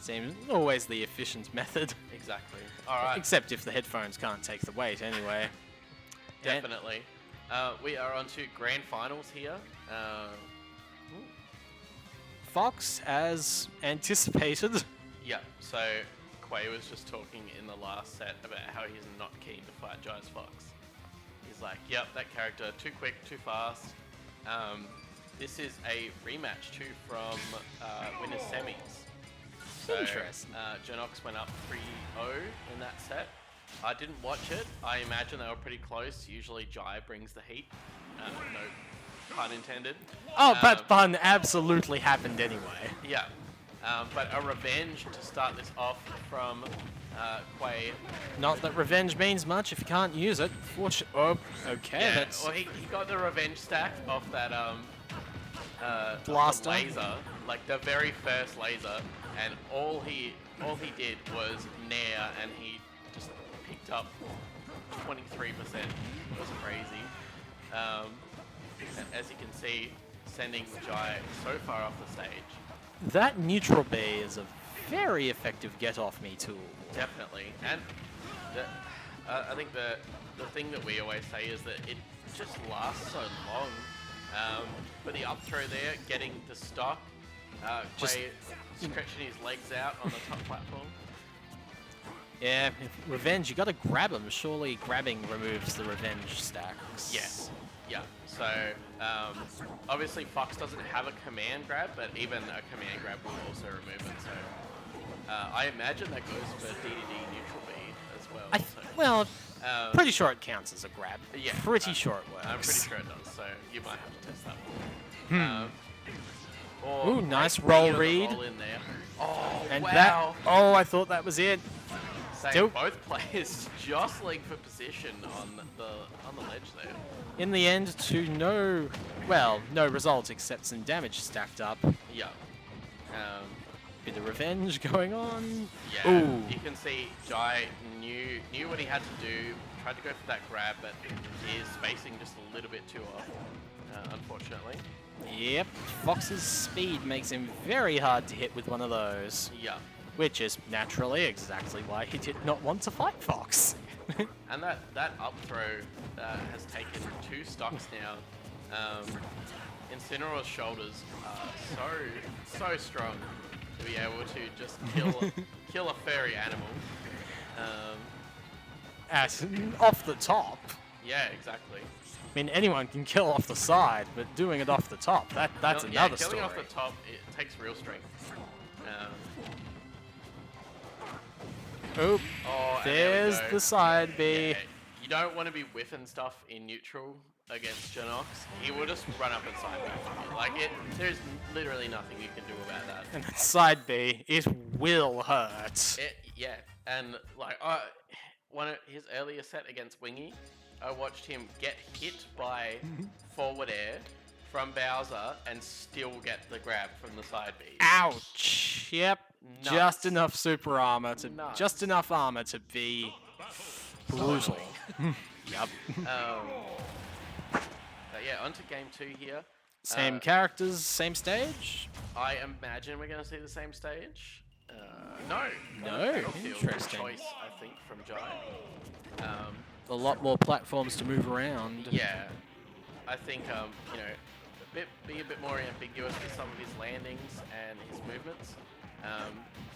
Seems always the efficient method. Exactly. All right. Except if the headphones can't take the weight anyway. Definitely. We are on to grand finals here. Fox, as anticipated. Yeah, so Quay was just talking in the last set about how he's not keen to fight Jai's Fox. He's like, yep, that character, too quick, too fast. This is a rematch too from winners semis. So, Interesting. Ja-Nox went up 3-0 in that set. I didn't watch it. I imagine they were pretty close. Usually Jai brings the heat. No pun intended. Oh, but pun absolutely happened anyway. Yeah. But a revenge to start this off from Quay. Not that revenge means much if you can't use it. Oh, okay. Yeah, That's well, he got the revenge stack off that Blaster. laser, like the very first laser, and all he did was nair, and he just picked up 23%. It was crazy. And as you can see, sending Jai so far off the stage. That neutral B is a very effective get-off-me tool. Definitely, and I think the thing that we always say is that it just lasts so long. But the up throw there, getting the stock, Quay stretching his legs out on the top platform. Yeah, if revenge, you gotta grab him. Surely grabbing removes the revenge stacks. Yes. Yeah. So obviously Fox doesn't have a command grab, but even a command grab will also remove it. So I imagine that goes for DDD neutral B as well. Well, pretty sure it counts as a grab. Yeah. Pretty sure it works. I'm pretty sure it does. So you might have to test that one. Ooh, nice roll read. Roll in there. Oh, And wow. I thought that was it. Same, both players jostling for position on the ledge there. In the end, no results except some damage stacked up. Yeah. Bit of revenge going on. Yeah. Ooh. You can see Jai knew what he had to do. Tried to go for that grab, but is spacing just a little bit too off, unfortunately. Yep. Fox's speed makes him very hard to hit with one of those. Yeah. Which is naturally exactly why he did not want to fight Fox. And that up throw has taken 2 stocks now. Incineroar's shoulders are so strong to be able to just kill a furry animal. Off the top. Yeah, exactly. I mean, anyone can kill off the side, but doing it off the top, that's another story. Killing off the top, it takes real strength. Oop, Oh, there's the side B. Yeah, you don't want to be whiffing stuff in neutral against Ja-Nox. He will just run up and side B for you. Like, there's literally nothing you can do about that. And that side B, it will hurt. Yeah, and like, his earlier set against Wingy, I watched him get hit by forward air from Bowser and still get the grab from the side B. Ouch! Yep. Nuts. Just enough super armor to Nuts. just enough armor to be brutal. Yep. But yeah, on to game 2 here. Same characters, same stage. I imagine we're going to see the same stage. No. Interesting. Choice, I think, from Jai. A lot more platforms to move around. Yeah. I think, be a bit more ambiguous with some of his landings and his movements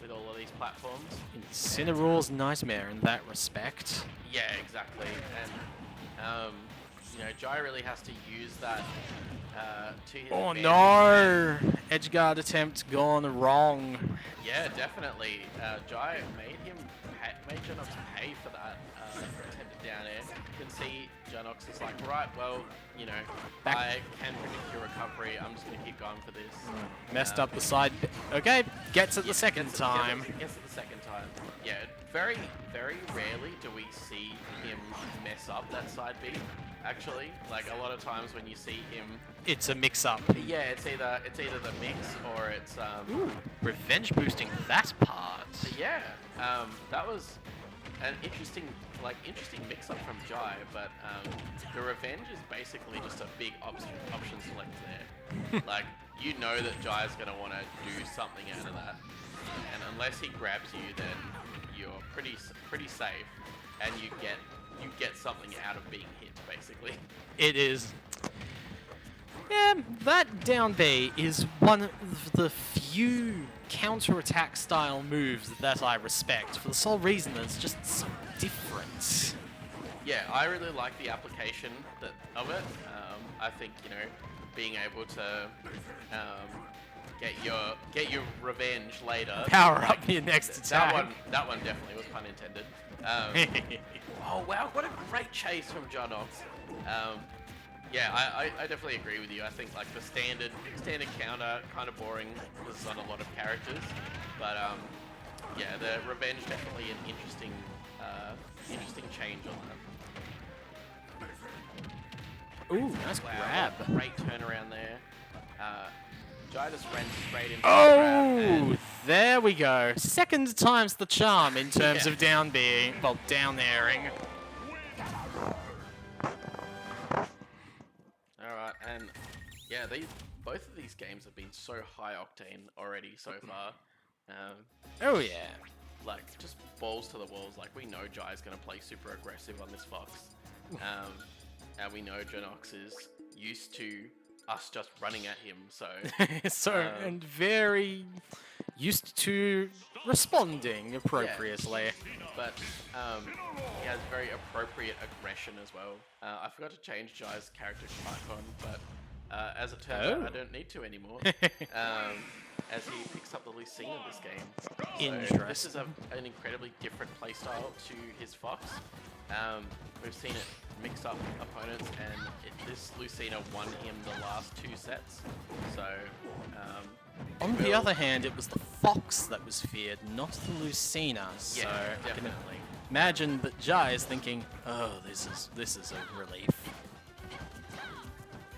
with all of these platforms. Incineroar's nightmare in that respect. Yeah, exactly. And, Jai really has to use that to his advantage. No! Edge guard attempt gone wrong. Yeah, definitely. Jai made Ja-Nox pay for that attempted down air. You can see Ja-Nox is like, right, well, I can predict your recovery. I'm just going to keep going for this. Messed up the side. Okay, gets it the second time. Gets it the second time. Yeah, very, very rarely do we see him mess up that side B. Actually, like a lot of times when you see him, It's a mix-up. yeah, it's either the mix or it's Ooh, revenge boosting that part. yeah. That was an interesting mix-up from Jai, but the revenge is basically just a big option select there. Like, that Jai's going to want to do something out of that. And unless he grabs you, then you're pretty safe, and you get something out of being hit, basically. It is. Yeah, that down B is one of the few counter-attack style moves that I respect, for the sole reason that it's just so different. Yeah, I really like the application of it. I think, you know, being able to get your revenge later. Power up your next attack. That one definitely was pun intended. Oh wow, what a great chase from Ja-Nox. Yeah, I definitely agree with you. I think like the standard counter kind of boring was on a lot of characters, but yeah, the revenge definitely an interesting change on that. Ooh, nice grab. Great turnaround there. Jai just ran straight into the grab. Oh, there we go. Second time's the charm in terms Yeah. of down B, well, down airing. Alright, and yeah, both of these games have been so high octane already so far. Oh yeah. Like, just balls to the walls. Like, we know Jai's going to play super aggressive on this Fox. And we know Ja-Nox is used to us just running at him, so... And very used to responding appropriately. But he has very appropriate aggression as well. I forgot to change Jai's character icon, but as it turns out, I don't need to anymore. As he picks up the Lucina this game. So this is an incredibly different playstyle to his Fox. We've seen it mix up opponents, and this Lucina won him the last 2 sets. So, on the other hand, it was the Fox that was feared, not the Lucina. So yeah, I can definitely. imagine that Jai is thinking, "Oh, this is a relief."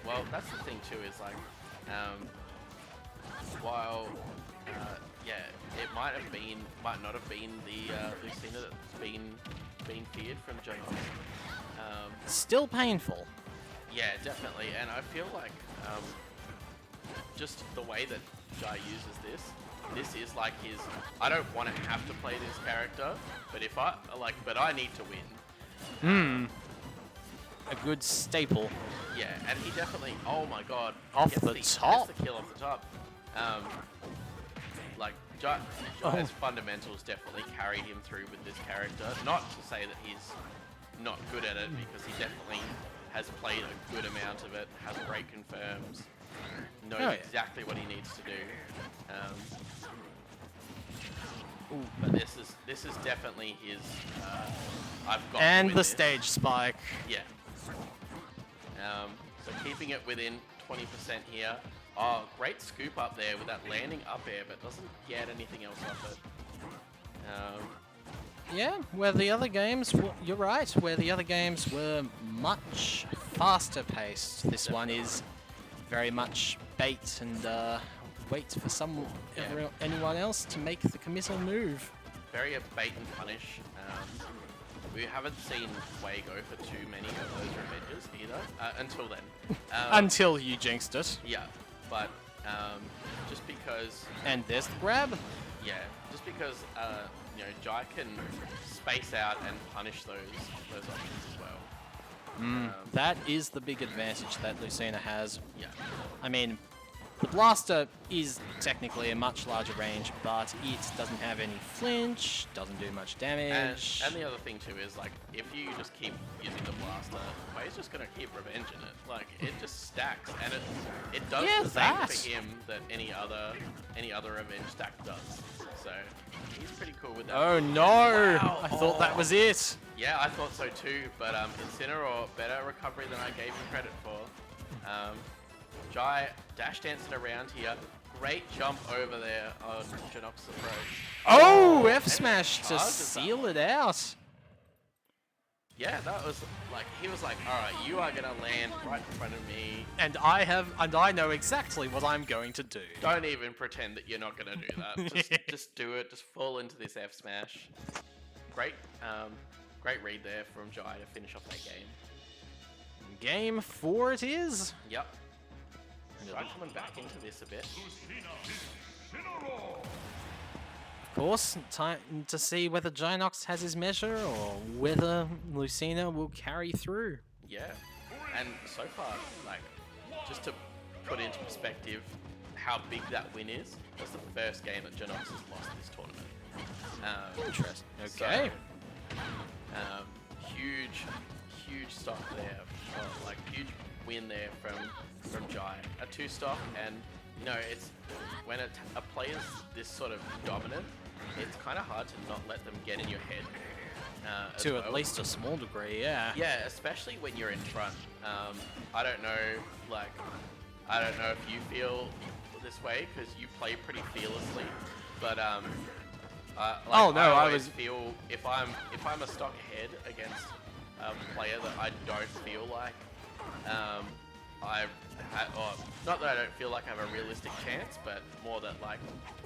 Well, that's the thing too. Is like, while yeah, it might not have been the Lucina that's been feared from Ja-Nox. Still painful. Yeah, definitely, and I feel like just the way that Jai uses this is like his. I don't want to have to play this character, but but I need to win. A good staple. Yeah, and he definitely. Oh my god! Off gets the top. Gets the kill off the top. Like Jai's fundamentals definitely carried him through with this character. Not to say that he's not good at it, because he definitely has played a good amount of it, has great confirms, knows exactly what he needs to do. But this is definitely his. I've got. And to win the this. stage spike. Yeah. So keeping it within 20% here. Oh, great scoop up there with that landing up air, but doesn't get anything else off it. Yeah, where the other games, you're right, where the other games were much faster paced, this one is very much bait and wait for anyone else to make the committal move. Very a bait and punish. We haven't seen Ja-2go for too many of those revenges either, until then. Until you jinxed it. Yeah, but just because... And there's the grab. Yeah, just because you know, Jai can space out and punish those options as well. That is the big advantage that Lucina has. Yeah. I mean, the blaster is technically a much larger range, but it doesn't have any flinch, doesn't do much damage. And the other thing too is, like, if you just keep using the blaster, Way's just gonna keep revenging it. Like, it just stacks, and it does the same for him that any other revenge stack does. So he's pretty cool with that. Oh no! Wow. I thought that was it. Yeah, I thought so too, but Incineroar, better recovery than I gave him credit for. Jai dash dancing around here. Great jump over there on Ja-Nox's approach. Oh, F smash to charges seal it out. Yeah, that was like, he was like, all right, you are gonna land right in front of me. And I know exactly what I'm going to do. Don't even pretend that you're not gonna do that. Just do it. Just fall into this F smash. Great read there from Jai to finish off that game. Game 4 it is. Yep. Jai coming back into this a bit. Of course, time to see whether Ja-Nox has his measure or whether Lucina will carry through. Yeah, and so far, like, just to put into perspective how big that win is, that's the first game that Ja-Nox has lost this tournament. Interesting. Okay. So, huge stock there. Like, huge win there from Jai. A 2-stock, and you know, it's when a player's this sort of dominant, it's kind of hard to not let them get in your head. To at least a small degree, yeah. Yeah, especially when you're in front. I don't know if you feel this way because you play pretty fearlessly, but Oh no, I always feel if I'm a stock ahead against a player that I don't feel like not that I don't feel like I have a realistic chance, but more that like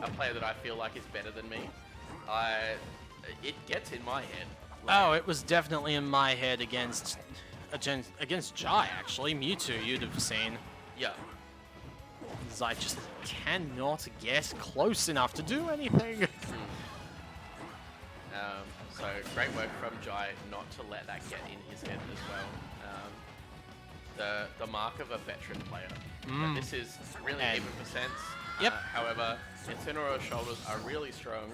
a player that I feel like is better than me, it gets in my head. Like, oh, it was definitely in my head against Jai, actually. Mewtwo, you'd have seen. yeah. 'Cause I just cannot get close enough to do anything. So great work from Jai not to let that get in his head as well. The mark of a veteran player. But this is really And- even percents. Yep. However, Incineroar's shoulders are really strong.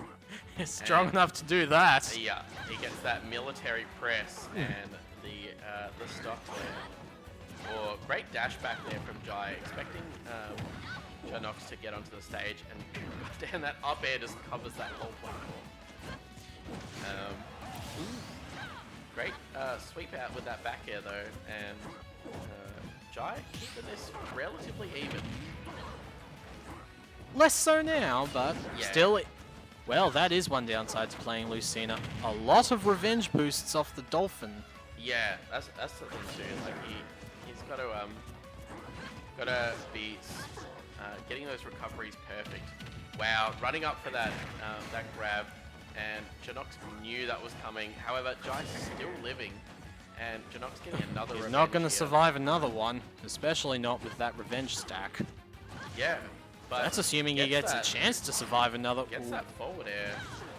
It's strong enough to do that. Yeah, he gets that military press and the stock there. Or great dash back there from Jai, expecting Ja-Nox to get onto the stage, and goddamn, that up air just covers that whole platform. Great sweep out with that back air though, and Jai keeping this relatively even. Less so now, but Yeah. still, well, that is one downside to playing Lucina. A lot of revenge boosts off the Dolphin. Yeah, that's the thing too. Like he's got to be getting those recoveries perfect. Wow, running up for that grab, and Ja-Nox knew that was coming. However, Jai's still living, and Ja-Nox getting another. He's revenge not going to here. survive another one, especially not with that revenge stack. Yeah, but That's assuming he gets a chance to survive another. Gets Ooh. that forward air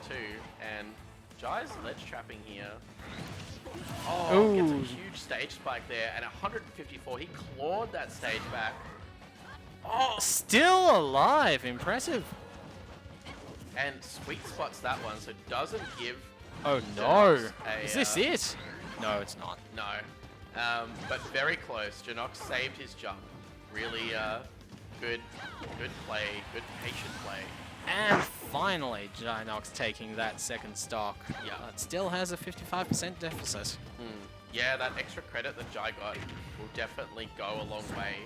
too, and Jai's ledge trapping here. Oh, gets Ooh. a huge stage spike there, and 154. He clawed that stage back. Oh, Still alive, impressive. and sweet spots that one, so doesn't give. Oh no, Ja-Nox is this it? No, it's not. No, but very close. Ja-Nox saved his jump. Really good play, good patient play. And finally, Ja-Nox taking that second stock. Yeah. It still has a 55% deficit. Yeah, that extra credit that Jai got will definitely go a long way.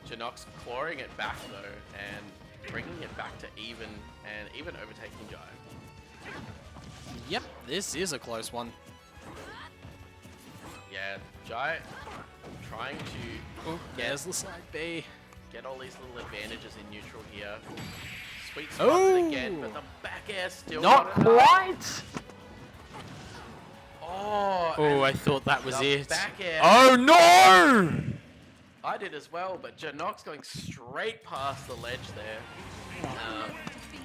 Ja-Nox clawing it back though, and bringing it back to even, and even overtaking Jai. Yep, this is a close one. Yeah, Jai trying to Oh, there's the side B. get all these little advantages in neutral here. Sweet spots it again, but the back air still Not enough. quite! Oh, Oh, and I thought that was the it. back air. Oh no! I did as well, but Ja-Nox going straight past the ledge there.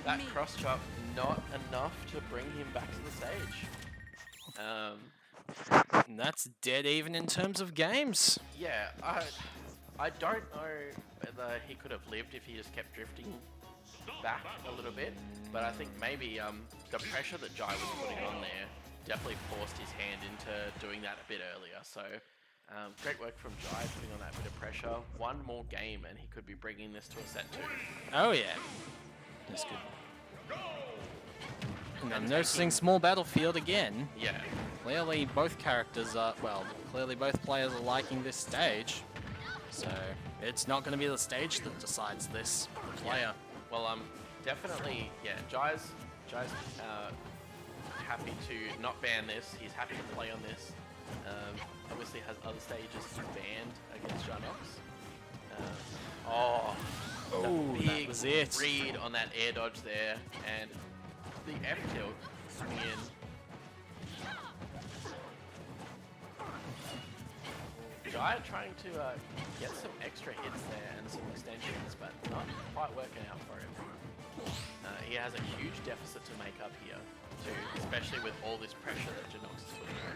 That cross chop not enough to bring him back to the stage. And that's dead even in terms of games. Yeah, I don't know whether he could have lived if he just kept drifting back a little bit, but I think maybe the pressure that Jai was putting on there definitely forced his hand into doing that a bit earlier. So great work from Jai putting on that bit of pressure. One more game and he could be bringing this to a set 2. Oh yeah. That's good. And I'm noticing small battlefield again. Yeah. Clearly both characters are, well, clearly both players are liking this stage. So it's not going to be the stage that decides this player. Well, definitely, yeah, Jai's happy to not ban this. He's happy to play on this. Obviously has other stages banned against Ja-Nox. Oh, The that big was it. read on that air dodge there, and the F tilt coming in. Jai trying to get some extra hits there and some extensions, but not quite working out for him. He has a huge deficit to make up here, too, especially with all this pressure that Ja-Nox is putting on.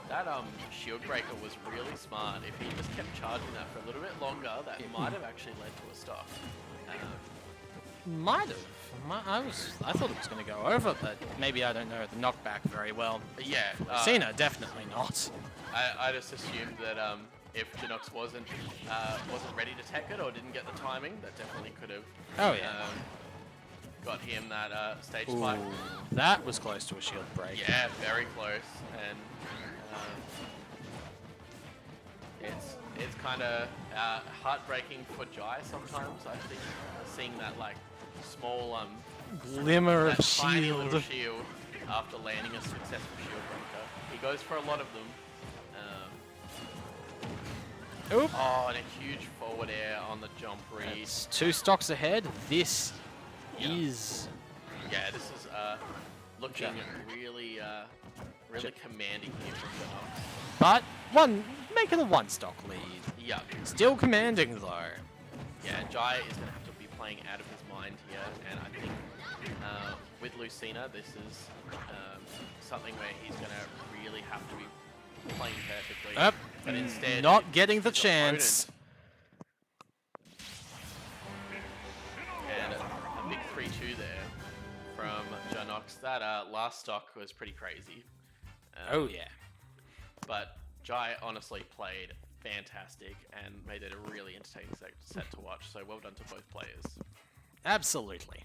That shield breaker was really smart. If he just kept charging that for a little bit longer, that might have actually led to a stop. Might have. I thought it was going to go over, but maybe I don't know the knockback very well. Yeah, Cena definitely not. I just assumed that if Ja-Nox wasn't ready to tech it or didn't get the timing, that definitely could have. Oh yeah. Got him that stage spike. That was close to a shield break. Yeah, very close, and it's kind of heartbreaking for Jai sometimes. I think seeing that like small Glimmer that of tiny little shield. shield after landing a successful shield breaker. He goes for a lot of them. Oop. Oh, and a huge forward air on the jump read. It's 2 stocks ahead. This is. Yeah, this is looking really commanding here from Ja-Nox. But making a 1 stock lead. Yeah. Still commanding though. Yeah, Jai is going to have to be playing out of his mind here, and I think with Lucina, this is something where he's going to really have to be playing perfectly. But instead, not getting the his chance. Opponent. And a big 3-2 there from Ja-Nox. That last stock was pretty crazy. Oh yeah. But Jai honestly played fantastic and made it a really entertaining set to watch. So well done to both players. Absolutely.